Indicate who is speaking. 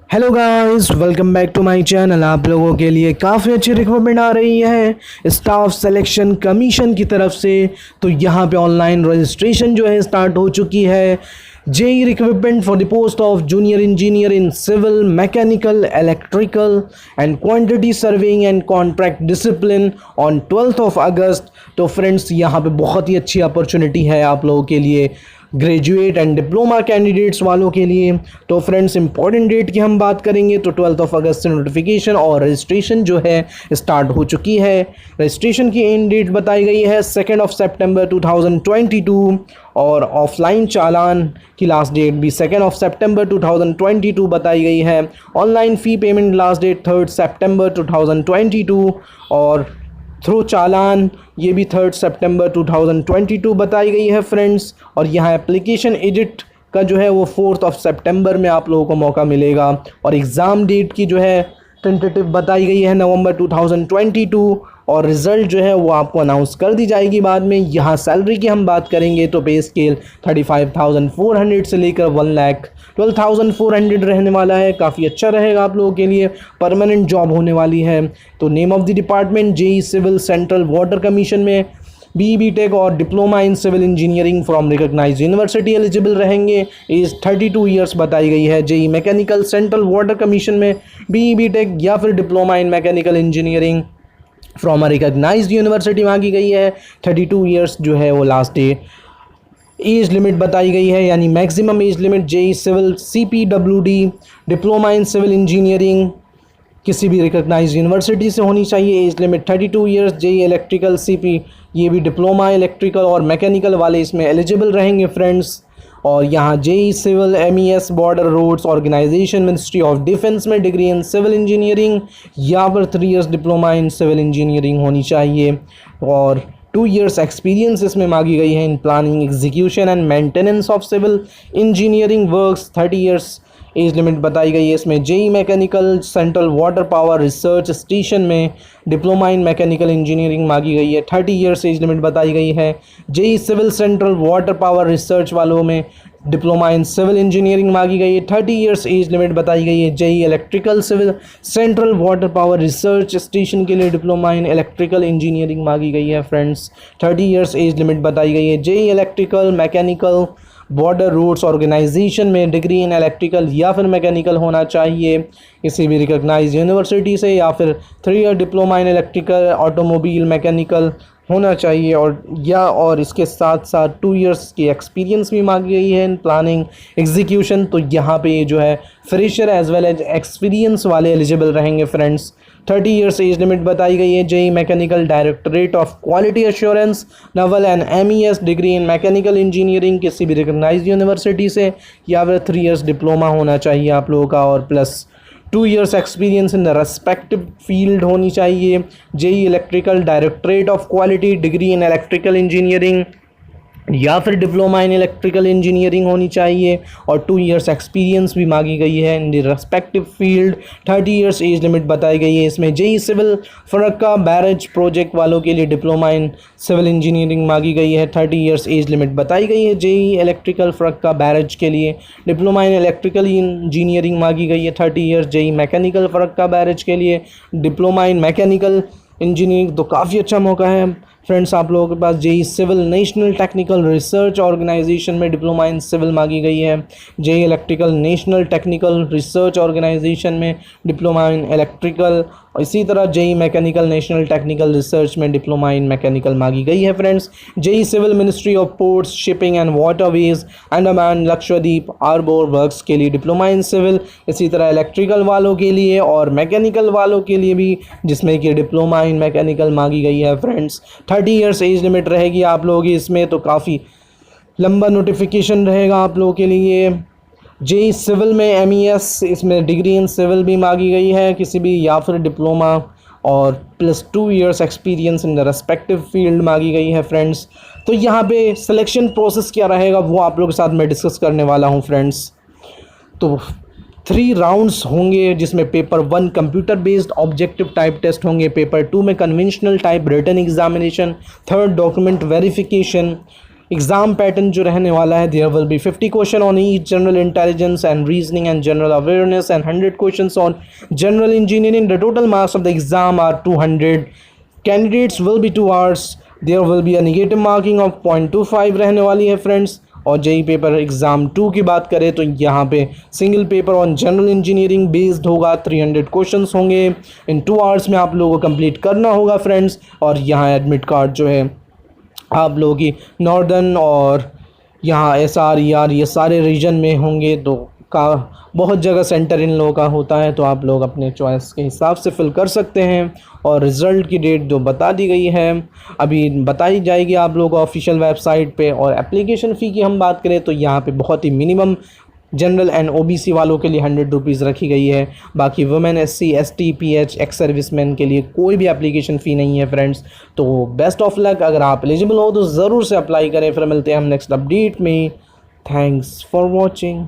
Speaker 1: Hello guys, welcome back to my channel. आप लोगों के लिए काफ़ी अच्छी रिक्वायरमेंट आ रही है स्टाफ सिलेक्शन कमीशन की तरफ से। तो यहाँ पे ऑनलाइन रजिस्ट्रेशन जो है स्टार्ट हो चुकी है। JE requirement for the post of junior engineer in civil, mechanical, electrical and quantity serving and contract discipline on 12th of August. तो फ्रेंड्स, यहाँ पे बहुत ही अच्छी अपॉर्चुनिटी है आप लोगों के लिए, ग्रेजुएट एंड डिप्लोमा कैंडिडेट्स वालों के लिए। तो फ्रेंड्स, इंपॉर्टेंट डेट की हम बात करेंगे तो 12th of अगस्त से नोटिफिकेशन और रजिस्ट्रेशन जो है स्टार्ट हो चुकी है। रजिस्ट्रेशन की एंड डेट बताई गई है 2 सितंबर 2022 और ऑफलाइन चालान की लास्ट डेट भी 2 सितंबर 2022 बताई गई है। Online fee payment last date 3 सितंबर 2022 और थ्रू चालान ये भी 3 सितंबर 2022 बताई गई है फ्रेंड्स। और यहाँ एप्लीकेशन एडिट का जो है वो 4 सितंबर में आप लोगों को मौका मिलेगा। और एग्ज़ाम डेट की जो है टेंटेटिव बताई गई है नवंबर 2022 और रिज़ल्ट जो है वो आपको अनाउंस कर दी जाएगी बाद में। यहाँ सैलरी की हम बात करेंगे तो पे स्केल 35,400 से लेकर 1,12,400 रहने वाला है। काफ़ी अच्छा रहेगा आप लोगों के लिए, परमानेंट जॉब होने वाली है। तो name of the department JE civil Central Water Commission में बी टेक और diploma in civil engineering from recognised university eligible रहेंगे। एज 32 ईयर्स बताई गई है। JE mechanical Central Water Commission में बी टेक या फिर diploma in mechanical engineering from a recognised university मांगी गई है। 32 ईयर्स जो है वो लास्ट डे। एज लिमिट बताई गई है, यानी maximum age limit JE civil CPWD diploma in civil engineering किसी भी रिकॉग्नाइज्ड यूनिवर्सिटी से होनी चाहिए। Age limit 32 years. JE electrical CP ये भी डिप्लोमा इलेक्ट्रिकल और मैकेनिकल वाले इसमें एलिजिबल रहेंगे फ्रेंड्स। और यहाँ JE civil MES Border Roads Organisation Ministry of Defence में डिग्री इन सिविल इंजीनियरिंग या फिर 3 years diploma in civil engineering होनी चाहिए। और 2 ईयर्स एक्सपीरियंस इसमें मांगी गई है in planning, execution and maintenance of civil engineering works. 30 years age limit बताई गई है इसमें। JE mechanical Central Water Power Research Station में डिप्लोमा इन मैकेनिकल इंजीनियरिंग मांगी गई है। 30 ईयर्स एज लिमिट बताई गई है। JE civil Central Water Power Research वालों में डिप्लोमा इन सिविल इंजीनियरिंग मांगी गई है। 30 ईयर्स एज लिमिट बताई गई है। JE electrical civil Central Water Power Research Station के लिए डिप्लोमा इन इलेक्ट्रिकल इंजीनियरिंग मांगी गई है फ्रेंड्स। 30 ईयर्स एज लिमिट बताई गई है। JE electrical mechanical Border Roads Organisation में डिग्री इन इलेक्ट्रिकल या फिर मैकेनिकल होना चाहिए किसी भी रिकॉग्नाइज्ड यूनिवर्सिटी से, या फिर 3 year diploma in electrical automobile mechanical होना चाहिए। और इसके साथ साथ 2 ईयर्स की एक्सपीरियंस भी मांगी गई है इन प्लानिंग एग्जीक्यूशन। तो यहाँ पे ये जो है fresher as well as experience वाले एलिजिबल रहेंगे फ्रेंड्स। 30 ईयर्स एज लिमिट बताई गई है। JE mechanical Directorate of Quality Assurance Naval and MES degree in mechanical engineering किसी भी रिकॉग्नाइज्ड यूनिवर्सिटी से, या फिर 3 ईयर्स डिप्लोमा होना चाहिए आप लोगों का और plus 2 years experience in the respective field होनी चाहिए। JE electrical Directorate of Quality degree in electrical engineering या फिर डिप्लोमा इन इलेक्ट्रिकल इंजीनियरिंग होनी चाहिए और 2 ईयर्स एक्सपीरियंस भी मांगी गई है in the respective field. 30 years age limit बताई गई है इसमें। JE civil Farakka barrage project वालों के लिए डिप्लोमा इन सिविल इंजीनियरिंग मांगी गई है। 30 ईयर्स एज लिमिट बताई गई है। जेई इलेक्ट्रिकल फरक्का बैरेज के लिए डिप्लोमा इन इलेक्ट्रिकल इंजीनियरिंग मांगी गई है। 30 years. JE mechanical Farakka barrage के लिए डिप्लोमा इन मैकेनिकल इंजीनियरिंग। तो काफ़ी अच्छा मौका है फ्रेंड्स आप लोगों के पास। JE civil National Technical Research Organisation में डिप्लोमा इन सिविल मांगी गई है। JE electrical National Technical Research Organisation में डिप्लोमा इन इलेक्ट्रिकल। और इसी तरह JE mechanical National Technical Research में डिप्लोमा इन मैकेनिकल मांगी गई है friends. JE civil Ministry of Ports Shipping and Waterways Andaman Lakshadweep harbour works के लिए डिप्लोमा इन सिविल। इसी तरह इलेक्ट्रिकल वालों के लिए और मैकेनिकल वालों के लिए भी जिसमें कि डिप्लोमा इन मैकेनिकल मांगी गई है फ्रेंड्स। 30 ईयर्स एज लिमिट रहेगी आप लोगों की इसमें। तो काफ़ी लंबा नोटिफिकेशन रहेगा आप लोगों के लिए। जेई सिविल में MES इसमें डिग्री इन सिविल भी मांगी गई है किसी भी, या फिर डिप्लोमा और plus 2 years experience in the respective field मांगी गई है फ्रेंड्स। तो यहाँ पे सिलेक्शन प्रोसेस क्या रहेगा वो आप लोगों के साथ मैं डिस्कस करने वाला हूँ फ्रेंड्स। तो 3 राउंड्स होंगे जिसमें paper 1 computer based objective type test होंगे, पेपर 2 में conventional type written examination, 3rd document verification, exam pattern जो रहने वाला है, there will be 50 question on each general intelligence and reasoning and general awareness and 100 questions on general engineering. The total marks of the exam are 200. Candidates will be 2 hours. There will be a negative marking of 0.25 रहने वाली है friends. और JEE paper exam 2 की बात करें तो यहाँ पे single paper on general engineering based होगा. 300 क्वेश्चंस होंगे. इन 2 hours में आप लोगों को कंप्लीट करना होगा फ्रेंड्स. और यहाँ एडमिट कार्ड जो है आप लोगों की नॉर्दर्न और यहाँ SR ER ये सारे रीजन में होंगे. तो का बहुत जगह सेंटर इन लोगों का होता है, तो आप लोग अपने चॉइस के हिसाब से फिल कर सकते हैं. और रिज़ल्ट की डेट जो बता दी गई है अभी बताई जाएगी आप लोगों को ऑफिशियल वेबसाइट पे. और एप्लीकेशन फ़ी की हम बात करें तो यहाँ पे बहुत ही मिनिमम जनरल एंड OBC वालों के लिए 100 रुपीज़ रखी गई है. बाकी women SC ST PH ex serviceman के लिए कोई भी एप्लीकेशन फ़ी नहीं है फ्रेंड्स. तो बेस्ट ऑफ लक. अगर आप एलिजिबल हो तो ज़रूर से अप्लाई करें. फिर मिलते हैं हम नेक्स्ट अपडेट में. Thanks for watching.